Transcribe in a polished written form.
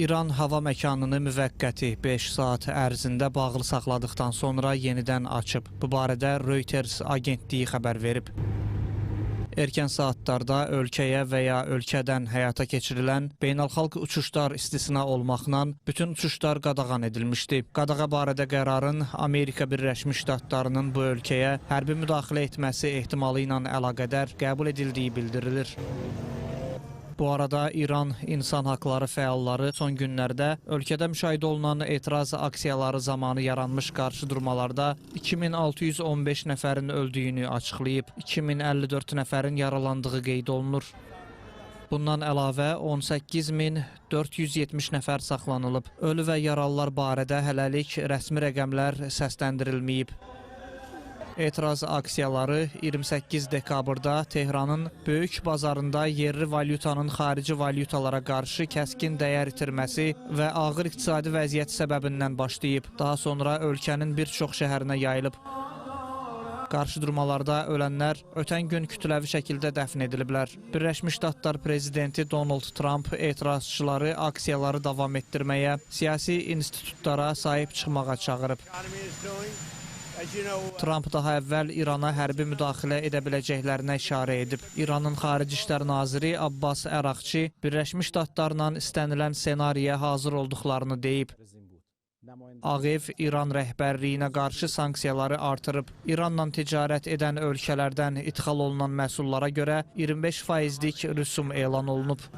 İran hava məkanını müvəqqəti 5 saat ərzində bağlı saxladıqdan sonra yenidən açıb. Bu barədə Reuters agentliyi xəbər verib. Erkən saatlarda ölkəyə və ya ölkədən həyata keçirilən beynəlxalq uçuşlar istisna olmaqla bütün uçuşlar qadağan edilmişdi. Qadağa barədə qərarın Amerika Birləşmiş Ştatlarının bu ölkəyə hərbi müdaxilə etməsi ehtimalı ilə əlaqədar qəbul edildiyi bildirilir. Bu arada İran insan haqları fəalları son günlərdə ölkədə müşahidə olunan etiraz aksiyaları zamanı yaranmış qarşıdurmalarda 2615 nəfərin öldüyünü açıqlayıb, 2054 nəfərin yaralandığı qeyd olunur. Bundan əlavə 18470 nəfər saxlanılıb. Ölü və yaralılar barədə hələlik rəsmi rəqəmlər səsləndirilməyib. Etiraz aksiyaları 28 dekabrda Tehranın böyük bazarında yerli valyutanın xarici valyutalara qarşı kəskin dəyər itirməsi və ağır iqtisadi vəziyyət səbəbindən başlayıb. Daha sonra ölkənin bir çox şəhərinə yayılıb. Qarşıdurmalarda ölənlər ötən gün kütləvi şəkildə dəfn ediliblər. Birləşmiş Ştatlar prezidenti Donald Trump etirazçıları aksiyaları davam etdirməyə, siyasi institutlara sahib çıxmağa çağırıb. Trump daha əvvəl İrana hərbi müdaxilə edə biləcəklərinə işarə edib. İranın Xarici İşlər Naziri Abbas Əraqçi Birləşmiş Ştatlarla istənilən senariyə hazır olduqlarını deyib. Ağ Ev İran rəhbərliyinə qarşı sanksiyaları artırıb. İranla ticarət edən ölkələrdən idxal olunan məhsullara görə 25%lik rüsum elan olunub.